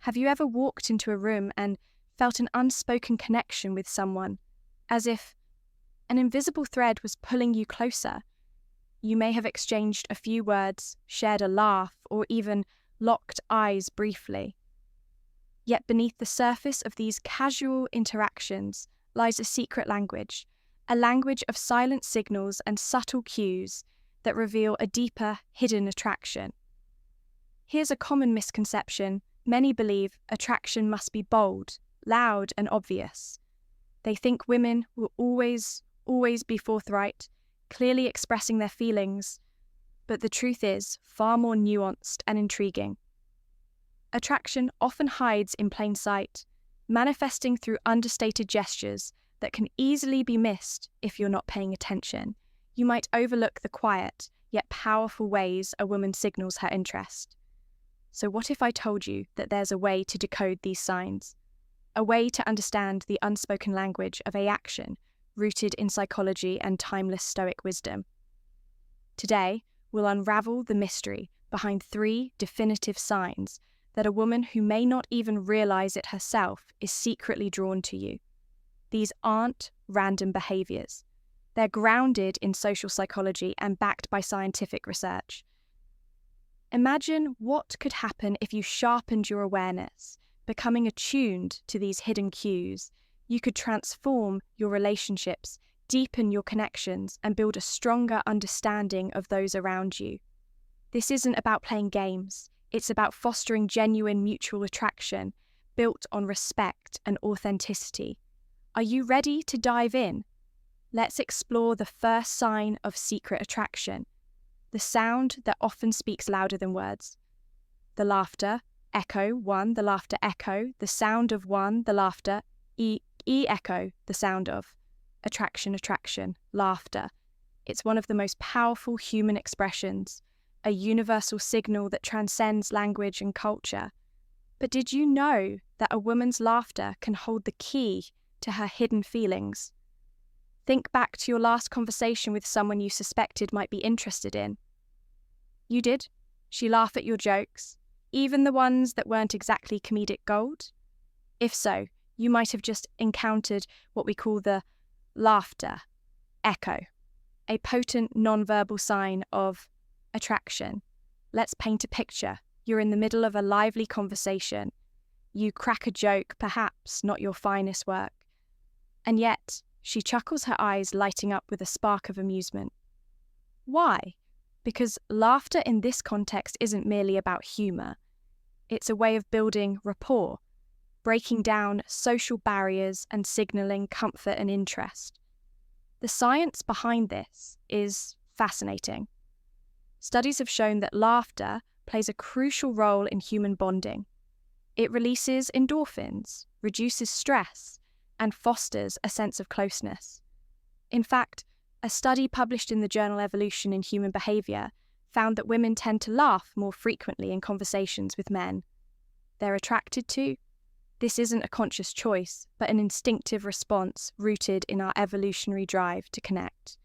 Have you ever walked into a room and felt an unspoken connection with someone, as if an invisible thread was pulling you closer? You may have exchanged a few words, shared a laugh, or even locked eyes briefly. Yet beneath the surface of these casual interactions lies a secret language, a language of silent signals and subtle cues that reveal a deeper, hidden attraction. Here's a common misconception. Many believe attraction must be bold, loud, and obvious. They think women will always be forthright, clearly expressing their feelings, but the truth is far more nuanced and intriguing. Attraction often hides in plain sight, manifesting through understated gestures that can easily be missed if you're not paying attention. You might overlook the quiet, yet powerful ways a woman signals her interest. So what if I told you that there's a way to decode these signs? A way to understand the unspoken language of action rooted in psychology and timeless Stoic wisdom. Today, we'll unravel the mystery behind 3 definitive signs that a woman who may not even realize it herself is secretly drawn to you. These aren't random behaviors. They're grounded in social psychology and backed by scientific research. Imagine what could happen if you sharpened your awareness, becoming attuned to these hidden cues. You could transform your relationships, deepen your connections, and build a stronger understanding of those around you. This isn't about playing games. It's about fostering genuine mutual attraction, built on respect and authenticity. Are you ready to dive in? Let's explore the first sign of secret attraction, the sound that often speaks louder than words. The laughter, echo, one, the laughter echo, the sound of one, the laughter, echo, the sound of. Attraction, laughter. It's one of the most powerful human expressions, a universal signal that transcends language and culture. But did you know that a woman's laughter can hold the key to her hidden feelings? Think back to your last conversation with someone you suspected might be interested in. You did? She laughed at your jokes, even the ones that weren't exactly comedic gold? If so, you might have just encountered what we call the laughter echo, a potent non-verbal sign of attraction. Let's paint a picture. You're in the middle of a lively conversation. You crack a joke, perhaps not your finest work. And yet, she chuckles, her eyes lighting up with a spark of amusement. Why? Because laughter in this context isn't merely about humor. It's a way of building rapport, breaking down social barriers and signaling comfort and interest. The science behind this is fascinating. Studies have shown that laughter plays a crucial role in human bonding. It releases endorphins, reduces stress, and fosters a sense of closeness. In fact, a study published in the journal Evolution in Human Behavior found that women tend to laugh more frequently in conversations with men. They're attracted to. This isn't a conscious choice, but an instinctive response rooted in our evolutionary drive to connect.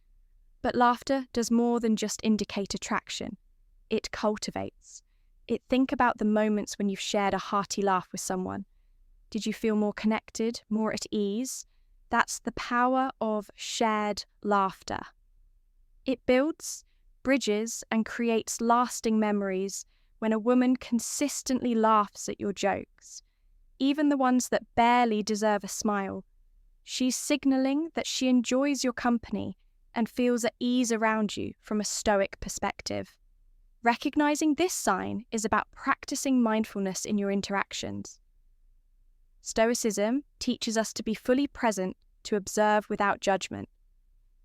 But laughter does more than just indicate attraction. It cultivates. Think about the moments when you've shared a hearty laugh with someone. Did you feel more connected, more at ease? That's the power of shared laughter. It builds, bridges, and creates lasting memories when a woman consistently laughs at your jokes, even the ones that barely deserve a smile. She's signaling that she enjoys your company and feels at ease around you from a Stoic perspective. Recognizing this sign is about practicing mindfulness in your interactions. Stoicism teaches us to be fully present, to observe without judgment,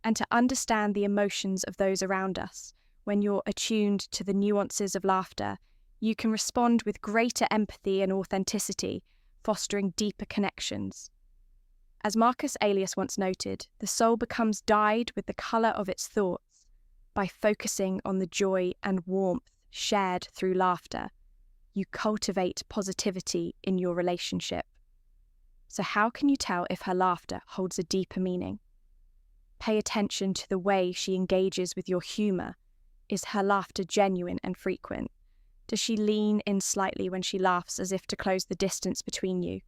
and to understand the emotions of those around us. When you're attuned to the nuances of laughter, you can respond with greater empathy and authenticity, fostering deeper connections. As Marcus Aurelius once noted, the soul becomes dyed with the colour of its thoughts by focusing on the joy and warmth shared through laughter. You cultivate positivity in your relationship. So how can you tell if her laughter holds a deeper meaning? Pay attention to the way she engages with your humour. Is her laughter genuine and frequent? Does she lean in slightly when she laughs as if to close the distance between you?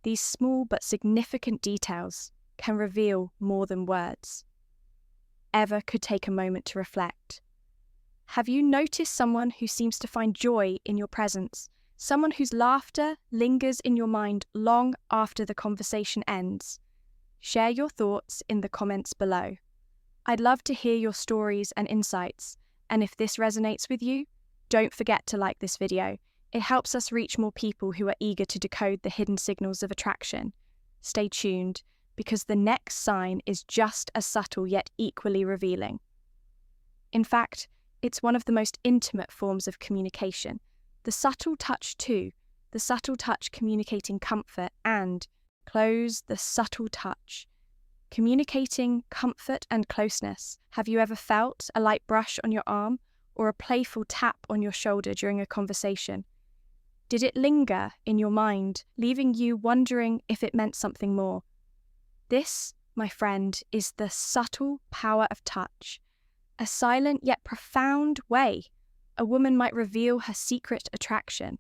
These small but significant details can reveal more than words. Ever could take a moment to reflect. Have you noticed someone who seems to find joy in your presence? Someone whose laughter lingers in your mind long after the conversation ends? Share your thoughts in the comments below. I'd love to hear your stories and insights, and if this resonates with you, don't forget to like this video. It helps us reach more people who are eager to decode the hidden signals of attraction. Stay tuned, because the next sign is just as subtle yet equally revealing. In fact, it's one of the most intimate forms of communication. The subtle touch too, the subtle touch communicating comfort and, close the subtle touch, communicating comfort and closeness. Have you ever felt a light brush on your arm or a playful tap on your shoulder during a conversation? Did it linger in your mind, leaving you wondering if it meant something more? This, my friend, is the subtle power of touch. A silent yet profound way a woman might reveal her secret attraction.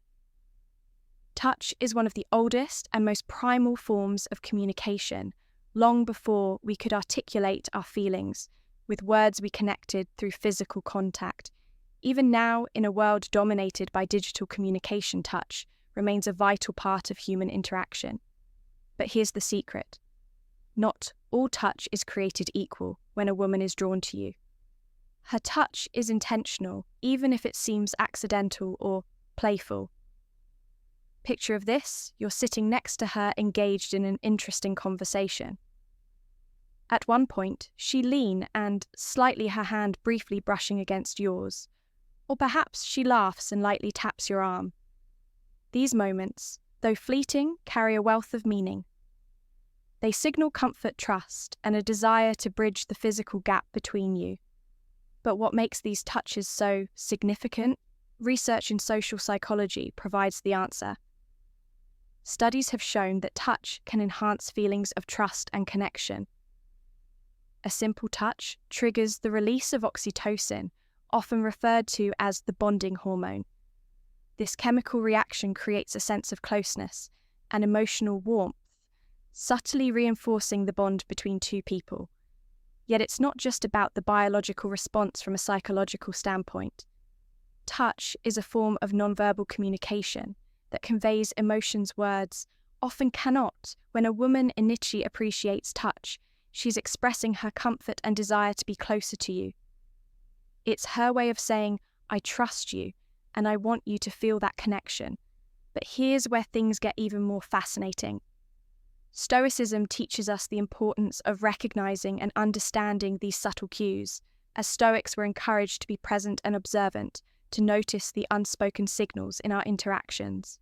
Touch is one of the oldest and most primal forms of communication. Long before we could articulate our feelings, with words we connected through physical contact. Even now, in a world dominated by digital communication, touch remains a vital part of human interaction. But here's the secret. Not all touch is created equal when a woman is drawn to you. Her touch is intentional, even if it seems accidental or playful. Picture of this, you're sitting next to her engaged in an interesting conversation. At one point, she leans and, slightly her hand briefly brushing against yours. Or perhaps she laughs and lightly taps your arm. These moments, though fleeting, carry a wealth of meaning. They signal comfort, trust, and a desire to bridge the physical gap between you. But what makes these touches so significant? Research in social psychology provides the answer. Studies have shown that touch can enhance feelings of trust and connection. A simple touch triggers the release of oxytocin, often referred to as the bonding hormone. This chemical reaction creates a sense of closeness and emotional warmth, subtly reinforcing the bond between two people. Yet it's not just about the biological response from a psychological standpoint. Touch is a form of nonverbal communication that conveys emotions words often cannot. When a woman initially appreciates touch, she's expressing her comfort and desire to be closer to you. It's her way of saying, I trust you, and I want you to feel that connection. But here's where things get even more fascinating. Stoicism teaches us the importance of recognizing and understanding these subtle cues, as Stoics were encouraged to be present and observant, to notice the unspoken signals in our interactions.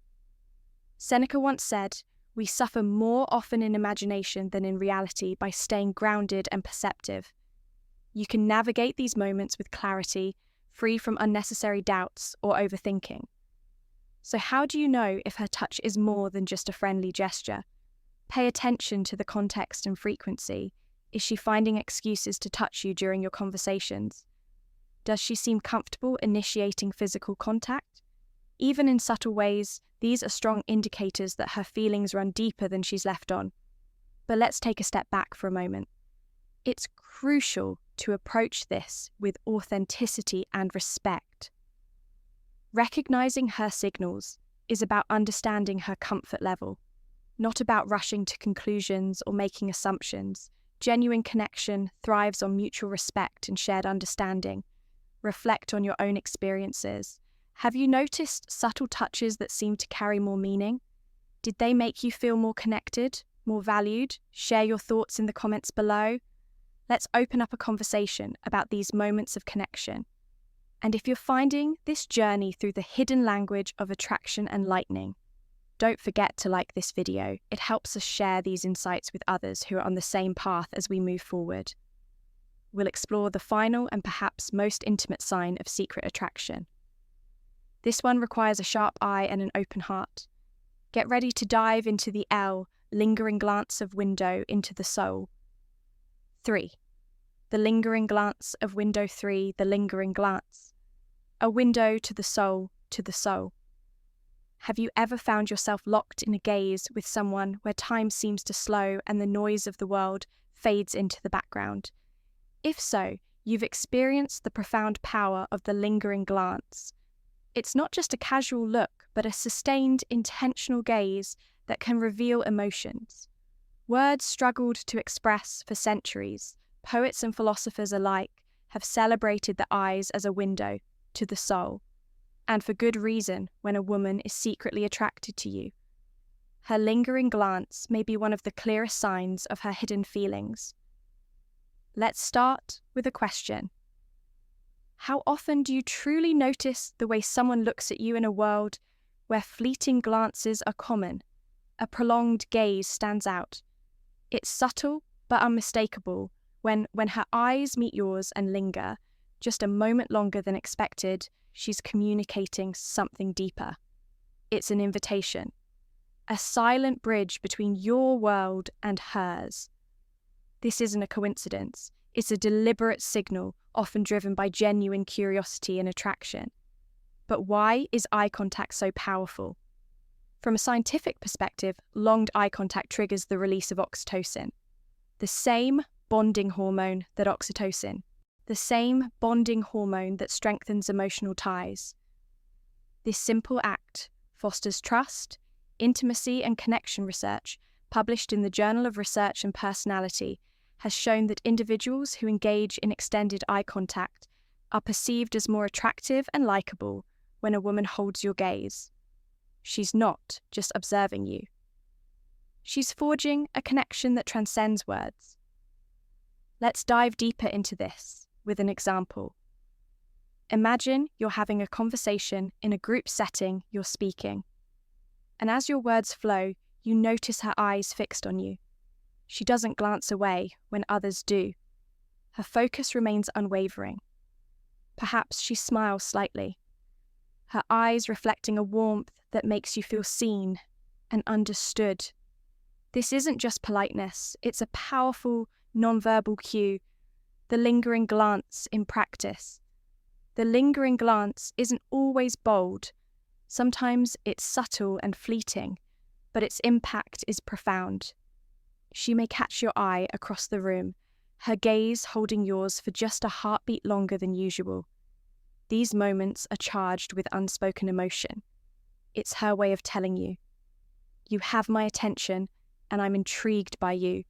Seneca once said, "We suffer more often in imagination than in reality by staying grounded and perceptive." You can navigate these moments with clarity, free from unnecessary doubts or overthinking. So how do you know if her touch is more than just a friendly gesture? Pay attention to the context and frequency. Is she finding excuses to touch you during your conversations? Does she seem comfortable initiating physical contact? Even in subtle ways, these are strong indicators that her feelings run deeper than she's left on. But let's take a step back for a moment. It's crucial to approach this with authenticity and respect. Recognizing her signals is about understanding her comfort level, not about rushing to conclusions or making assumptions. Genuine connection thrives on mutual respect and shared understanding. Reflect on your own experiences. Have you noticed subtle touches that seem to carry more meaning? Did they make you feel more connected, more valued? Share your thoughts in the comments below. Let's open up a conversation about these moments of connection. And if you're finding this journey through the hidden language of attraction and lightning, don't forget to like this video. It helps us share these insights with others who are on the same path as we move forward. We'll explore the final and perhaps most intimate sign of secret attraction. This one requires a sharp eye and an open heart. Get ready to dive into the L, lingering glance of window into the soul. 3. The lingering glance of window 3, the lingering glance. A window to the soul, to the soul. Have you ever found yourself locked in a gaze with someone where time seems to slow and the noise of the world fades into the background? If so, you've experienced the profound power of the lingering glance. It's not just a casual look, but a sustained, intentional gaze that can reveal emotions. Words struggled to express for centuries. Poets and philosophers alike have celebrated the eyes as a window to the soul, and for good reason when a woman is secretly attracted to you. Her lingering glance may be one of the clearest signs of her hidden feelings. Let's start with a question. How often do you truly notice the way someone looks at you in a world where fleeting glances are common? A prolonged gaze stands out. It's subtle but unmistakable when her eyes meet yours and linger, just a moment longer than expected, she's communicating something deeper. It's an invitation, a silent bridge between your world and hers. This isn't a coincidence. It's a deliberate signal, often driven by genuine curiosity and attraction. But why is eye contact so powerful? From a scientific perspective, long eye contact triggers the release of oxytocin, the same bonding hormone that strengthens emotional ties. This simple act fosters trust, intimacy, and connection. Research published in the Journal of Research and Personality has shown that individuals who engage in extended eye contact are perceived as more attractive and likable when a woman holds your gaze. She's not just observing you. She's forging a connection that transcends words. Let's dive deeper into this with an example. Imagine you're having a conversation in a group setting. You're speaking, and as your words flow, you notice her eyes fixed on you. She doesn't glance away when others do. Her focus remains unwavering. Perhaps she smiles slightly, her eyes reflecting a warmth that makes you feel seen and understood. This isn't just politeness, it's a powerful nonverbal cue, the lingering glance in practice. The lingering glance isn't always bold. Sometimes it's subtle and fleeting, but its impact is profound. She may catch your eye across the room, her gaze holding yours for just a heartbeat longer than usual. These moments are charged with unspoken emotion. It's her way of telling you, you have my attention and I'm intrigued by you.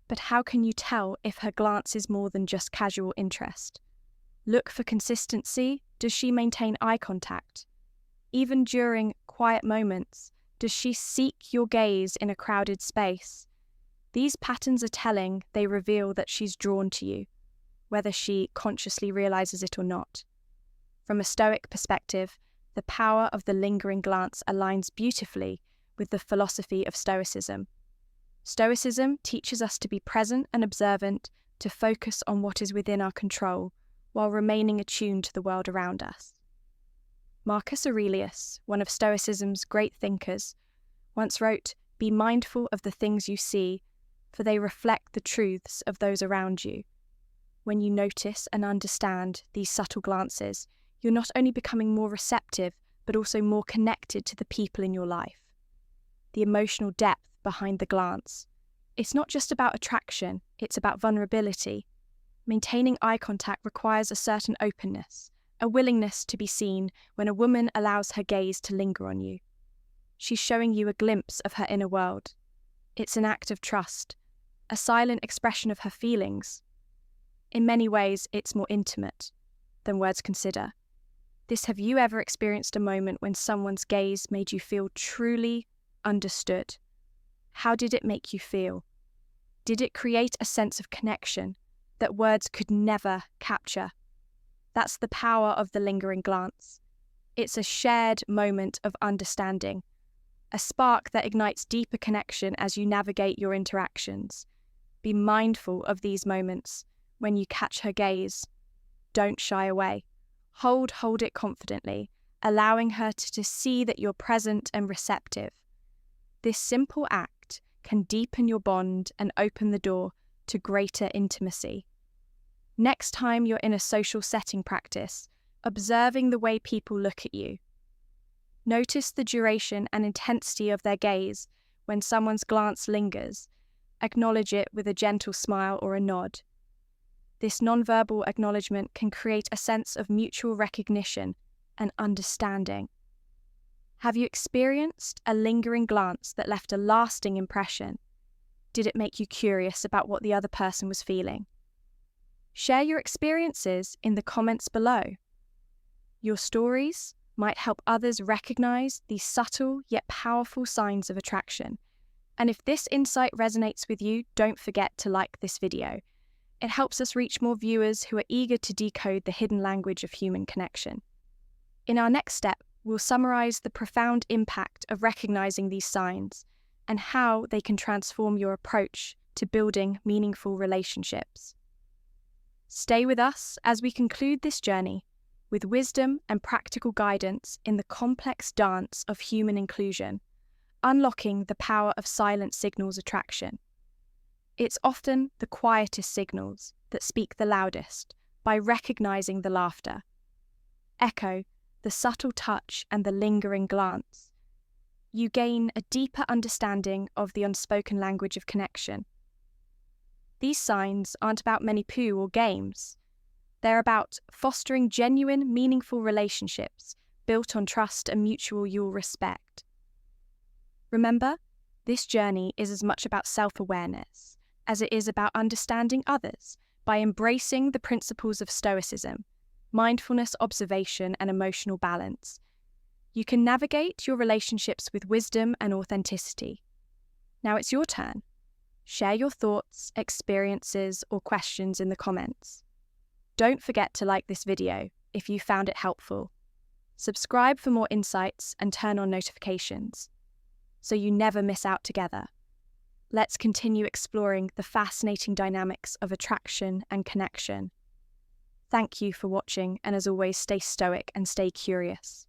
But how can you tell if her glance is more than just casual interest? Look for consistency. Does she maintain eye contact? Even during quiet moments, does she seek your gaze in a crowded space? These patterns are telling. They reveal that she's drawn to you, whether she consciously realizes it or not. From a Stoic perspective, the power of the lingering glance aligns beautifully with the philosophy of Stoicism. Stoicism teaches us to be present and observant, to focus on what is within our control, while remaining attuned to the world around us. Marcus Aurelius, one of Stoicism's great thinkers, once wrote, "Be mindful of the things you see, for they reflect the truths of those around you." When you notice and understand these subtle glances, you're not only becoming more receptive, but also more connected to the people in your life. The emotional depth behind the glance. It's not just about attraction, it's about vulnerability. Maintaining eye contact requires a certain openness, a willingness to be seen. When a woman allows her gaze to linger on you, she's showing you a glimpse of her inner world. It's an act of trust, a silent expression of her feelings. In many ways, it's more intimate than words consider. Have you ever experienced a moment when someone's gaze made you feel truly understood? How did it make you feel? Did it create a sense of connection that words could never capture? That's the power of the lingering glance. It's a shared moment of understanding, a spark that ignites deeper connection as you navigate your interactions. Be mindful of these moments. When you catch her gaze, don't shy away. Hold it confidently, allowing her to see that you're present and receptive. This simple act can deepen your bond and open the door to greater intimacy. Next time you're in a social setting, practice observing the way people look at you. Notice the duration and intensity of their gaze when someone's glance lingers. Acknowledge it with a gentle smile or a nod. This nonverbal acknowledgement can create a sense of mutual recognition and understanding. Have you experienced a lingering glance that left a lasting impression? Did it make you curious about what the other person was feeling? Share your experiences in the comments below. Your stories might help others recognize these subtle yet powerful signs of attraction. And if this insight resonates with you, don't forget to like this video. It helps us reach more viewers who are eager to decode the hidden language of human connection. In our next step, we'll summarize the profound impact of recognizing these signs and how they can transform your approach to building meaningful relationships. Stay with us as we conclude this journey with wisdom and practical guidance in the complex dance of human inclusion, unlocking the power of silent signals attraction. It's often the quietest signals that speak the loudest. By recognizing the laughter, echo, the subtle touch and the lingering glance, you gain a deeper understanding of the unspoken language of connection. These signs aren't about many poo or games. They're about fostering genuine, meaningful relationships built on trust and mutual respect. Remember, this journey is as much about self-awareness as it is about understanding others by embracing the principles of Stoicism, mindfulness, observation, and emotional balance. You can navigate your relationships with wisdom and authenticity. Now it's your turn. Share your thoughts, experiences, or questions in the comments. Don't forget to like this video if you found it helpful. Subscribe for more insights and turn on notifications so you never miss out together. Let's continue exploring the fascinating dynamics of attraction and connection. Thank you for watching, and as always, stay stoic and stay curious.